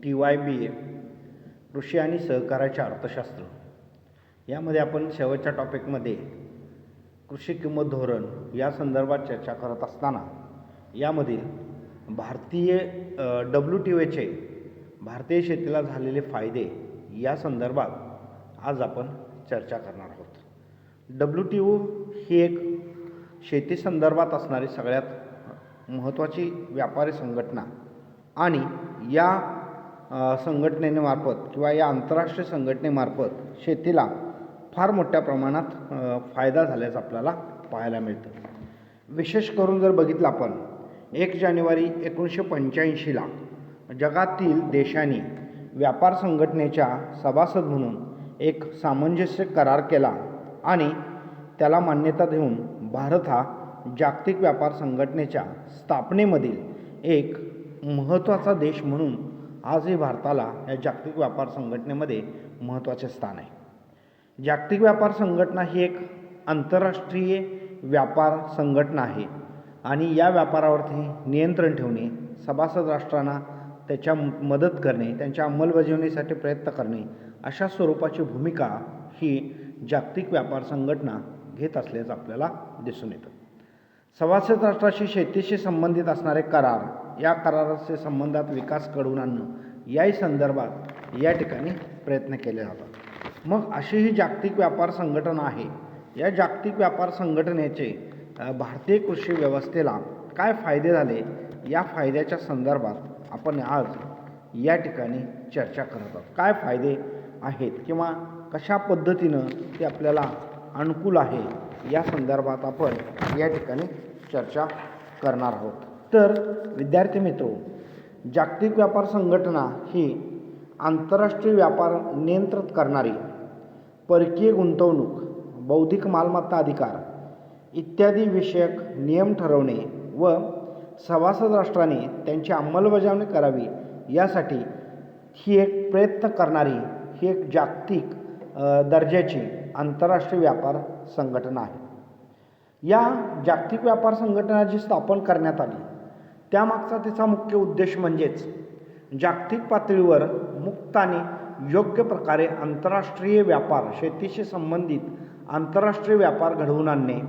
TYBA कृषी आणि सहकार्याचे अर्थशास्त्र यामध्ये आपण शेवटच्या टॉपिकमध्ये कृषी किंमत धोरण या संदर्भात चर्चा करत असताना यामधील भारतीय WTOचे भारतीय शेतीला झालेले फायदे या संदर्भात आज आपण चर्चा करणार आहोत. WTO ही एक शेती संदर्भात असणारी सगळ्यात महत्त्वाची व्यापारी संघटना आणि या संघटनेमार्फत किंवा या आंतरराष्ट्रीय संघटनेमार्फत शेतीला फार मोठ्या प्रमाणात फायदा झाल्याचं आपल्याला पाहायला मिळतं. विशेष करून जर बघितलं आपण 1 जानेवारी 1985ला जगातील देशांनी व्यापार संघटनेच्या सभासद म्हणून एक सामंजस्य करार केला आणि त्याला मान्यता देऊन भारत हा जागतिक व्यापार संघटनेच्या स्थापनेमधील एक महत्त्वाचा देश म्हणून आजही भारताला या जागतिक व्यापार संघटनेमध्ये महत्त्वाचे स्थान आहे. जागतिक व्यापार संघटना ही एक आंतरराष्ट्रीय व्यापार संघटना आहे आणि या व्यापारावरती नियंत्रण ठेवणे, सभासद राष्ट्रांना त्याच्या मदत करणे, त्यांच्या अंमलबजावणीसाठी प्रयत्न करणे अशा स्वरूपाची भूमिका ही जागतिक व्यापार संघटना घेत असल्याचं आपल्याला दिसून येतं. सभासद राष्ट्राशी शेतीशी संबंधित असणारे करार, या कराराचे संबंधात विकास घडवून आणणं याही संदर्भात या ठिकाणी प्रयत्न केले जातात. मग अशी ही जागतिक व्यापार संघटना आहे. या जागतिक व्यापार संघटनेचे भारतीय कृषी व्यवस्थेला काय फायदे झाले या फायद्याच्या संदर्भात आपण आज या ठिकाणी चर्चा करत आहोत. काय फायदे आहेत किंवा कशा पद्धतीनं ते आपल्याला अनुकूल आहे या संदर्भात आपण या ठिकाणी चर्चा करणार आहोत. तर विद्यार्थी मित्रो, जागतिक व्यापार संघटना ही आंतरराष्ट्रीय व्यापार नियंत्रित करणारी, परकीय गुंतवणूक, बौद्धिक मालमत्ता अधिकार इत्यादी विषयक नियम ठरवणे व सभासद राष्ट्रांनी त्यांची अंमलबजावणी करावी यासाठी ही एक प्रयत्न करणारी ही एक जागतिक दर्जाची आंतरराष्ट्रीय व्यापार संघटना आहे. या जागतिक व्यापार संघटना जी स्थापन करण्यात आली त्यामागचा तिचा मुख्य उद्देश म्हणजेच जागतिक पातळीवर मुक्त आणि योग्य प्रकारे आंतरराष्ट्रीय व्यापार, शेतीशी संबंधित आंतरराष्ट्रीय व्यापार घडवून आणणे,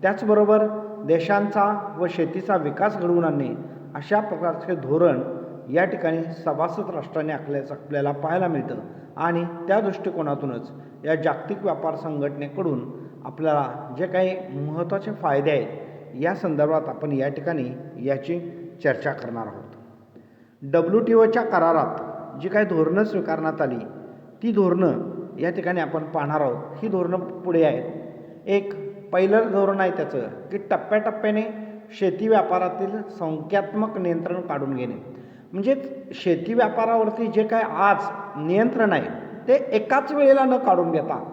त्याचबरोबर देशांचा व शेतीचा विकास घडवून आणणे अशा प्रकारचे धोरण या ठिकाणी सभासद राष्ट्रांनी आखल्याचं आपल्याला पाहायला मिळतं. आणि त्या दृष्टिकोनातूनच या जागतिक व्यापार संघटनेकडून आपल्याला जे काही महत्त्वाचे फायदे आहेत या संदर्भात आपण या ठिकाणी याची चर्चा करणार आहोत. WTOच्या करारात जी काही धोरणं स्वीकारण्यात आली ती धोरणं या ठिकाणी आपण पाहणार आहोत. ही धोरणं पुढे आहेत. एक पहिलं धोरण आहे त्याचं की टप्प्याटप्प्याने शेती व्यापारातील संख्यात्मक नियंत्रण काढून घेणे. म्हणजे शेती व्यापारावरती जे काय आज नियंत्रण आहे ते एकाच वेळेला न काढून घेता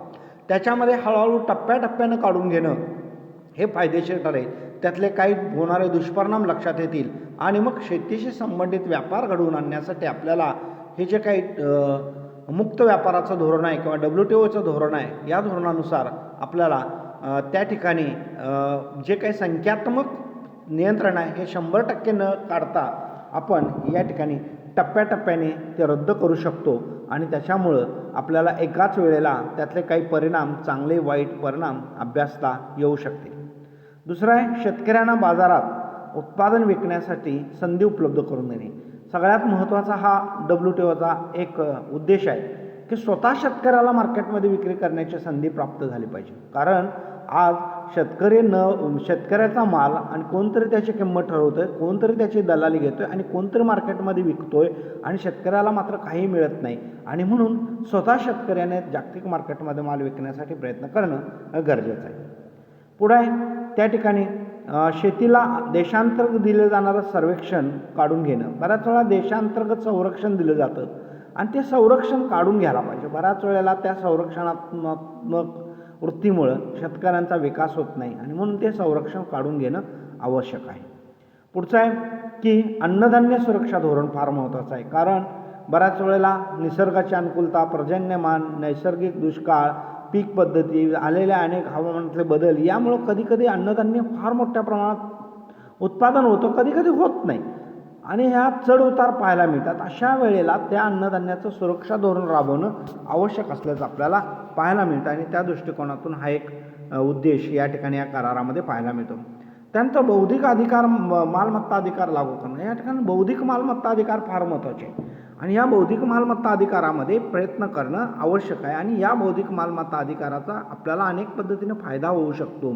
त्याच्यामध्ये हळूहळू टप्प्याटप्प्यानं काढून घेणं हे फायदेशीर ठरेल. त्यातले काही होणारे दुष्परिणाम लक्षात येतील आणि मग शेतीशी संबंधित व्यापार घडवून आणण्यासाठी आपल्याला हे जे काही मुक्त व्यापाराचं धोरण आहे किंवा WTOचं धोरण आहे या धोरणानुसार आपल्याला त्या ठिकाणी जे काही संख्यात्मक नियंत्रण आहे हे 100% न काढता आपण या ठिकाणी टप्प्याटप्प्याने ते रद्द करू शकतो आणि त्याच्यामुळं आपल्याला एकाच वेळेला त्यातले काही परिणाम, चांगले वाईट परिणाम अभ्यासता येऊ शकते. दुसरं आहे शेतकऱ्यांना बाजारात उत्पादन विकण्यासाठी संधी उपलब्ध करून देणे. सगळ्यात महत्त्वाचा हा WTOचा एक उद्देश आहे की स्वतः शेतकऱ्याला मार्केटमध्ये विक्री करण्याची संधी प्राप्त झाली पाहिजे. कारण आज शेतकऱ्याचा माल आणि कोणतरी त्याची किंमत ठरवतोय, कोणतरी त्याची दलाली घेतोय आणि कोणतरी मार्केटमध्ये विकतोय आणि शेतकऱ्याला मात्र काही मिळत नाही. आणि म्हणून स्वतः शेतकऱ्याने जागतिक मार्केटमध्ये माल विकण्यासाठी प्रयत्न करणं गरजेचं आहे. पुढे त्या ठिकाणी शेतीला देशांतर्गत दिलं जाणारं सर्वेक्षण काढून घेणं. बऱ्याच वेळा देशांतर्गत संरक्षण दिलं जातं आणि ते संरक्षण काढून घ्यायला पाहिजे. बऱ्याच वेळेला त्या संरक्षणात्मक वृत्तीमुळं शेतकऱ्यांचा विकास होत नाही आणि म्हणून ते संरक्षण काढून घेणं आवश्यक आहे. पुढचं आहे की अन्नधान्य सुरक्षा धोरण फार महत्त्वाचं आहे. कारण बऱ्याच वेळेला निसर्गाची अनुकूलता, पर्जन्यमान, नैसर्गिक दुष्काळ, पीक पद्धती, आलेल्या अनेक हवामानातले बदल यामुळं कधीकधी अन्नधान्य फार मोठ्या प्रमाणात उत्पादन होतं, कधीकधी होत नाही आणि ह्या चढ उतार पाहायला मिळतात. अशा वेळेला त्या अन्नधान्याचं सुरक्षा धोरण राबवणं आवश्यक असल्याचं आपल्याला पाहायला मिळतं आणि त्या दृष्टिकोनातून हा एक उद्देश या ठिकाणी या करारामध्ये पाहायला मिळतो. त्यानंतर बौद्धिक अधिकार मालमत्ता अधिकार लागू करणं. या ठिकाणी बौद्धिक मालमत्ता अधिकार फार महत्त्वाचे आहे आणि या बौद्धिक मालमत्ता अधिकारामध्ये प्रयत्न करणं आवश्यक आहे आणि या बौद्धिक मालमत्ता अधिकाराचा आपल्याला अनेक पद्धतीने फायदा होऊ शकतो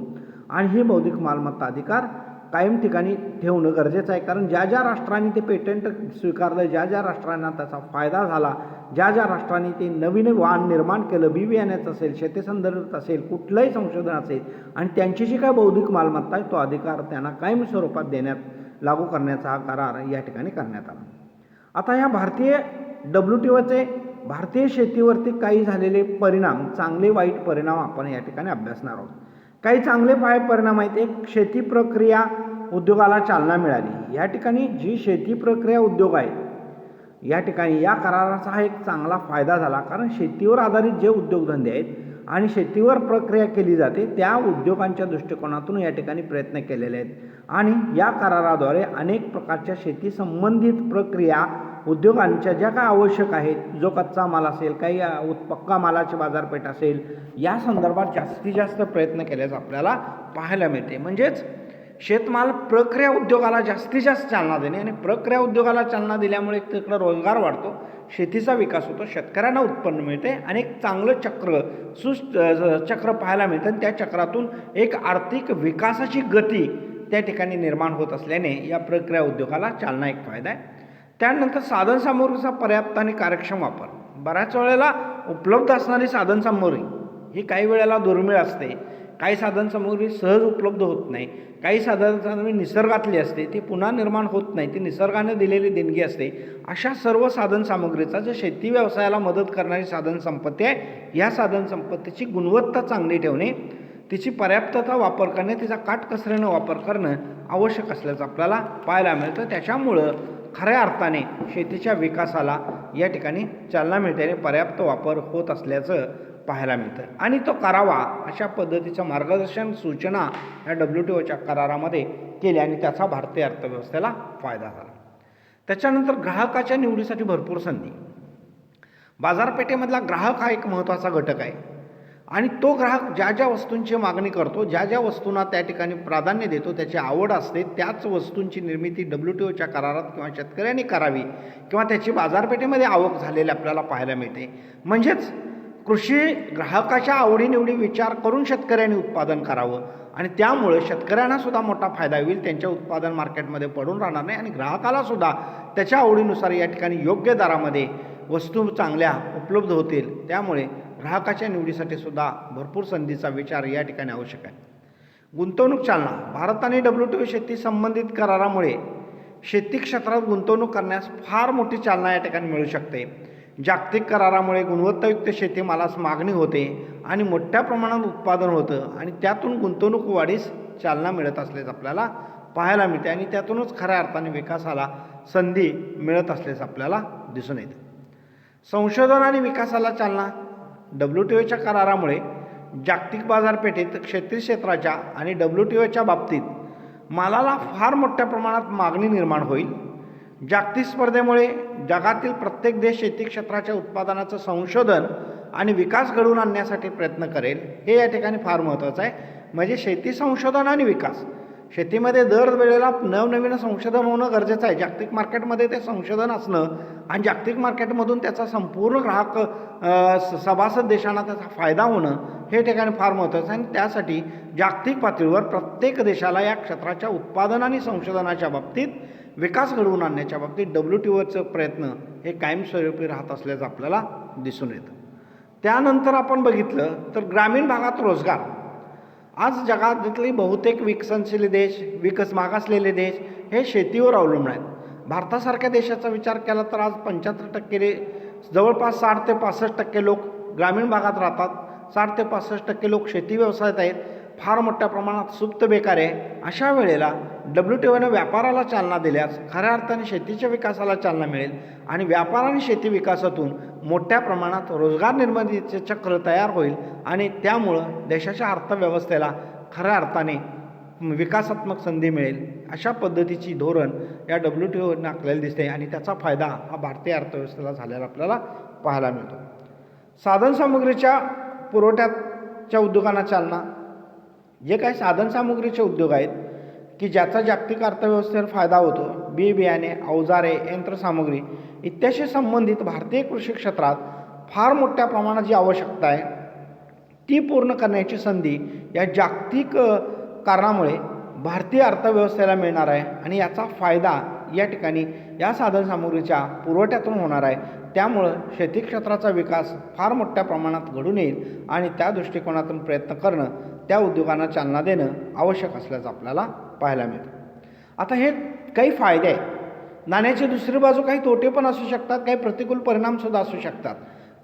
आणि हे बौद्धिक मालमत्ता अधिकार कायम ठिकाणी ठेवणं गरजेचं आहे. कारण ज्या ज्या राष्ट्रांनी ते पेटंट स्वीकारलं, ज्या ज्या राष्ट्रांना त्याचा फायदा झाला, ज्या ज्या राष्ट्रांनी ते नवीन वाहन निर्माण केलं, बी बियाण्याचं असेल, शेतीसंदर्भात असेल, कुठलंही संशोधन असेल आणि त्यांची जी काय बौद्धिक मालमत्ता आहे तो अधिकार त्यांना कायम स्वरूपात देण्यात लागू करण्याचा हा करार या ठिकाणी करण्यात आला. आता ह्या भारतीय WTOचे भारतीय शेतीवरती काही झालेले परिणाम, चांगले वाईट परिणाम आपण या ठिकाणी अभ्यासणार आहोत. काही चांगले परिणाम आहेत. एक, शेती प्रक्रिया उद्योगाला चालना मिळाली. या ठिकाणी जी शेती प्रक्रिया उद्योग आहे या ठिकाणी या कराराचा हा एक चांगला फायदा झाला. कारण शेतीवर आधारित जे उद्योगधंदे आहेत आणि शेतीवर प्रक्रिया केली जाते त्या उद्योगांच्या दृष्टिकोनातून या ठिकाणी प्रयत्न केलेले आहेत आणि या कराराद्वारे अनेक प्रकारच्या शेती संबंधित प्रक्रिया उद्योगांच्या ज्या काय आवश्यक आहेत, जो कच्चा माल असेल, काही पक्का मालाची बाजारपेठ असेल, या संदर्भात जास्तीत जास्त प्रयत्न केल्याचं आपल्याला पाहायला मिळते. म्हणजेच शेतमाल प्रक्रिया उद्योगाला जास्तीत जास्त चालना देणे आणि प्रक्रिया उद्योगाला चालना दिल्यामुळे तिकडं रोजगार वाढतो, शेतीचा विकास होतो, शेतकऱ्यांना उत्पन्न मिळते आणि एक चांगलं चक्र पाहायला मिळतं आणि त्या चक्रातून एक आर्थिक विकासाची गती त्या ठिकाणी निर्माण होत असल्याने या प्रक्रिया उद्योगाला चालना एक फायदा आहे. त्यानंतर साधनसामुग्रीचा पर्याप्त आणि कार्यक्षम वापर. बऱ्याच वेळेला उपलब्ध असणारी साधनसामुग्री ही काही वेळेला दुर्मिळ असते, काही साधनसामुग्री सहज उपलब्ध होत नाही, काही साधनसामुग्री निसर्गातली असते, ती पुन्हा निर्माण होत नाही, ती निसर्गाने दिलेली देणगी असते. अशा सर्व साधनसामुग्रीचा जे शेती व्यवसायाला मदत करणारी साधनसंपत्ती आहे, या साधनसंपत्तीची गुणवत्ता चांगली ठेवणे, तिची पर्याप्तता वापर करणे, तिचा काटकसरीने वापर करणं आवश्यक असल्याचं आपल्याला पाहायला मिळतं. त्याच्यामुळं खऱ्या अर्थाने शेतीच्या विकासाला या ठिकाणी चालना मिळते आणि पर्याप्त वापर होत असल्याचं पाहायला मिळतं आणि तो करावा अशा पद्धतीचं मार्गदर्शन सूचना या WTOच्या करारामध्ये केल्या आणि त्याचा भारतीय अर्थव्यवस्थेला फायदा झाला. त्याच्यानंतर ग्राहकाच्या निवडीसाठी भरपूर संधी. बाजारपेठेमधला ग्राहक हा एक महत्त्वाचा घटक आहे आणि तो ग्राहक ज्या ज्या वस्तूंची मागणी करतो, ज्या ज्या वस्तूंना त्या ठिकाणी प्राधान्य देतो, त्याची आवड असते, त्याच वस्तूंची निर्मिती WTOच्या करारात किंवा शेतकऱ्यांनी करावी किंवा त्याची बाजारपेठेमध्ये आवक झालेली आपल्याला पाहायला मिळते. म्हणजेच कृषी ग्राहकाच्या आवडीनिवडी विचार करून शेतकऱ्यांनी उत्पादन करावं आणि त्यामुळे शेतकऱ्यांना सुद्धा मोठा फायदा होईल, त्यांच्या उत्पादन मार्केटमध्ये पडून राहणार नाही आणि ग्राहकाला सुद्धा त्याच्या आवडीनुसार या ठिकाणी योग्य दरामध्ये वस्तू चांगल्या उपलब्ध होतील. त्यामुळे ग्राहकाच्या निवडीसाठी सुद्धा भरपूर संधीचा विचार या ठिकाणी आवश्यक आहे. गुंतवणूक चालना. भारत आणि WTO शेती संबंधित करारामुळे शेती क्षेत्रात गुंतवणूक करण्यास फार मोठी चालना या ठिकाणी मिळू शकते. जागतिक करारामुळे गुणवत्तायुक्त शेतीमालास मागणी होते आणि मोठ्या प्रमाणात उत्पादन होतं आणि त्यातून गुंतवणूक वाढीस चालना मिळत असल्याचं आपल्याला पाहायला मिळते आणि त्यातूनच खऱ्या अर्थाने विकासाला संधी मिळत असल्याचं आपल्याला दिसून येते. संशोधन आणि विकासाला चालना. WTOच्या करारामुळे जागतिक बाजारपेठेत शेती क्षेत्राच्या आणि WTOच्या बाबतीत मालाला फार मोठ्या प्रमाणात मागणी निर्माण होईल. जागतिक स्पर्धेमुळे जगातील प्रत्येक देश शेती क्षेत्राच्या उत्पादनाचं संशोधन आणि विकास घडवून आणण्यासाठी प्रयत्न करेल, हे या ठिकाणी फार महत्त्वाचं आहे. म्हणजे शेती संशोधन आणि विकास, शेतीमध्ये दरवेळेला नवनवीन संशोधन होणं गरजेचं आहे. जागतिक मार्केटमध्ये ते संशोधन असणं आणि जागतिक मार्केटमधून त्याचा संपूर्ण ग्राहक सभासद देशांना त्याचा फायदा होणं हे ठिकाणी फार महत्त्वाचं आहे आणि त्यासाठी जागतिक पातळीवर प्रत्येक देशाला या क्षेत्राच्या उत्पादन आणि संशोधनाच्या बाबतीत विकास घडवून आणण्याच्या बाबतीत WTOचं प्रयत्न हे कायमस्वरूपी राहत असल्याचं आपल्याला दिसून येतं. त्यानंतर आपण बघितलं तर ग्रामीण भागात रोजगार. आज जगातले बहुतेक विकसनशील देश, मागासलेले देश हे शेतीवर अवलंबून आहेत. भारतासारख्या देशाचा विचार केला तर आज 75% जवळपास 60 ते 65% लोक ग्रामीण भागात राहतात. 60 ते 65% लोक शेती व्यवसायात आहेत. फार मोठ्या प्रमाणात सुप्त बेकार आहे. अशा वेळेला WTOने व्यापाराला चालना दिल्यास खऱ्या अर्थाने शेतीच्या विकासाला चालना मिळेल आणि व्यापार आणि शेती विकासातून मोठ्या प्रमाणात रोजगार निर्मितीचे चक्र तयार होईल आणि त्यामुळं देशाच्या अर्थव्यवस्थेला खऱ्या अर्थाने विकासात्मक संधी मिळेल अशा पद्धतीची धोरण या WTOनं आखलेलं दिसते आणि त्याचा फायदा हा भारतीय अर्थव्यवस्थेला झालेला आपल्याला पाहायला मिळतो. साधनसामुग्रीच्या पुरवठ्याच्या उद्योगांना चालना. जे काही साधनसामुग्रीचे उद्योग आहेत की ज्याचा जागतिक अर्थव्यवस्थेवर फायदा होतो, बियाणे, अवजारे, यंत्रसामुग्री इत्यादी संबंधित भारतीय कृषी क्षेत्रात फार मोठ्या प्रमाणात जी आवश्यकता आहे ती पूर्ण करण्याची संधी या जागतिक कारणामुळे भारतीय अर्थव्यवस्थेला मिळणार आहे आणि याचा फायदा या ठिकाणी या साधनसामुग्रीच्या पुरवठ्यातून होणार आहे. त्यामुळं शेती क्षेत्राचा विकास फार मोठ्या प्रमाणात घडून येईल आणि त्या दृष्टिकोनातून प्रयत्न करणं, त्या उद्योगांना चालना देणं आवश्यक असल्याचं आपल्याला पाहायला मिळतं. आता हे काही फायदे आहेत. नाण्याची दुसरी बाजू काही तोटे पण असू शकतात, काही प्रतिकूल परिणामसुद्धा असू शकतात.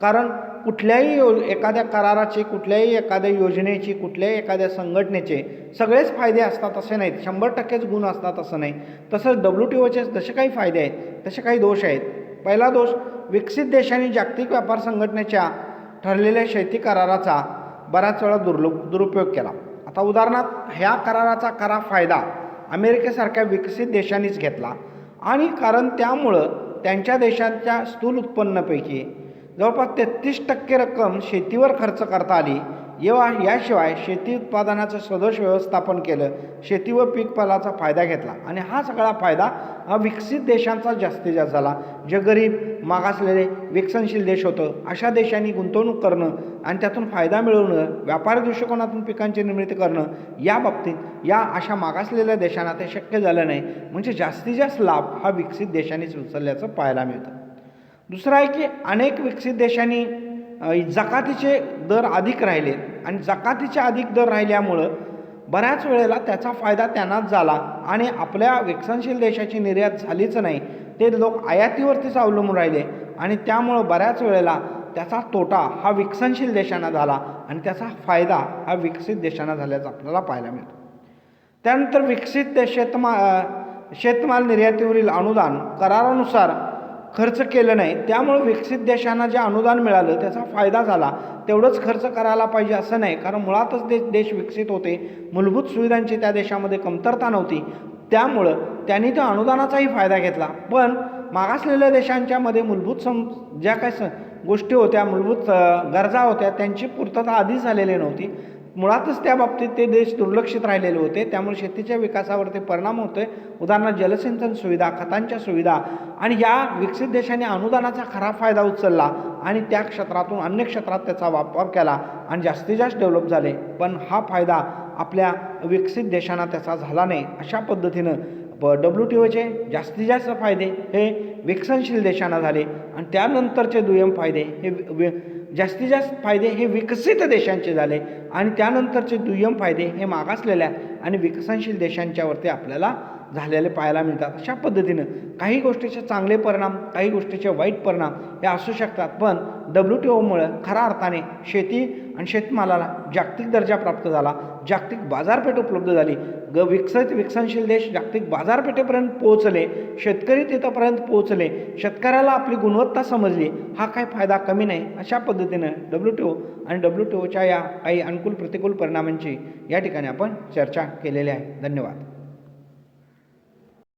कारण कुठल्याही एखाद्या कराराचे, कुठल्याही एखाद्या योजनेची, कुठल्याही एखाद्या संघटनेचे सगळेच फायदे असतात असे नाहीत, 100%च गुण असतात असं नाही. तसंच WTOचे जसे काही फायदे आहेत तसे काही दोष आहेत. पहिला दोष, विकसित देशांनी जागतिक व्यापार संघटनेच्या ठरलेल्या शेती कराराचा बऱ्याच वेळा दुरुपयोग केला. आता उदाहरणार्थ ह्या कराराचा खरा फायदा अमेरिकेसारख्या विकसित देशांनीच घेतला आणि कारण त्यामुळं त्यांच्या देशांच्या स्थूल उत्पन्नापैकी जवळपास 33% रक्कम शेतीवर खर्च करता आली. याशिवाय शेती उत्पादनाचं सदोष व्यवस्थापन केलं, शेती व पीकपालाचा फायदा घेतला आणि हा सगळा फायदा हा विकसित देशांचा जास्तीत जास्त झाला. जे गरीब, मागासलेले, विकसनशील देश होतं अशा देशांनी गुंतवणूक करणं आणि त्यातून फायदा मिळवणं, व्यापारी दृष्टिकोनातून पिकांची निर्मिती करणं, या बाबतीत या अशा मागासलेल्या देशांना ते शक्य झालं नाही. म्हणजे जास्तीत जास्त लाभ हा विकसित देशांनीच उचलल्याचं पाहायला मिळतं. दुसरं आहे की अनेक विकसित देशांनी जकातीचे दर अधिक राहिले आणि जकातीचे अधिक दर राहिल्यामुळं बऱ्याच वेळेला त्याचा फायदा त्यांनाच झाला आणि आपल्या विकसनशील देशाची निर्यात झालीच नाही. ते लोक आयातीवरतीच अवलंबून राहिले आणि त्यामुळं बऱ्याच वेळेला त्याचा तोटा हा विकसनशील देशांना झाला आणि त्याचा फायदा हा विकसित देशांना झाल्याचं आपल्याला पाहायला मिळतं. त्यानंतर विकसित शेतमाल निर्यातीवरील अनुदान करारानुसार खर्च केलं नाही, त्यामुळे विकसित देशांना जे अनुदान मिळालं त्याचा फायदा झाला. तेवढंच खर्च करायला पाहिजे असं नाही, कारण मुळातच देश विकसित होते, मूलभूत सुविधांची त्या देशामध्ये कमतरता नव्हती, त्यामुळं त्यांनी त्या अनुदानाचाही फायदा घेतला. पण मागासलेल्या देशांच्यामध्ये मूलभूत ज्या काही गोष्टी होत्या, मूलभूत गरजा होत्या, त्यांची पूर्तता आधीच झालेली नव्हती. मुळातच त्या बाबतीत ते देश दुर्लक्षित राहिलेले होते, त्यामुळे शेतीच्या विकासावरती परिणाम होतोय. उदाहरणार्थ जलसिंचन सुविधा, खतांच्या सुविधा आणि या विकसित देशांनी अनुदानाचा खरा फायदा उचलला आणि त्या क्षेत्रातून अन्य क्षेत्रात त्याचा वापर केला आणि जास्तीत जास्त डेव्हलप झाले. पण हा फायदा आपल्या विकसित देशांना त्याचा झाला नाही. अशा पद्धतीनं WTOचे जास्तीत जास्त फायदे हे विकसनशील देशांना झाले आणि त्यानंतरचे दुय्यम फायदे हे जास्तीत जास्त फायदे हे विकसित देशांचे झाले आणि त्यानंतरचे दुय्यम फायदे हे मागासलेल्या आणि विकसनशील देशांच्यावरती आपल्याला झालेले पाहायला मिळतात. अशा पद्धतीनं काही गोष्टीचे चांगले परिणाम, काही गोष्टीचे वाईट परिणाम हे असू शकतात. पण WTOमुळं खऱ्या अर्थाने शेती आणि शेतमालाला जागतिक दर्जा प्राप्त झाला, जागतिक बाजारपेठ उपलब्ध झाली, विकसनशील देश जागतिक बाजारपेठेपर्यंत पोहोचले, शेतकरी तिथंपर्यंत पोहोचले, शेतकऱ्याला आपली गुणवत्ता समजली. हा काही फायदा कमी नाही. अशा पद्धतीनं WTO आणि WTOच्या या काही अनुकूल प्रतिकूल परिणामांची या ठिकाणी आपण चर्चा केलेली आहे. धन्यवाद.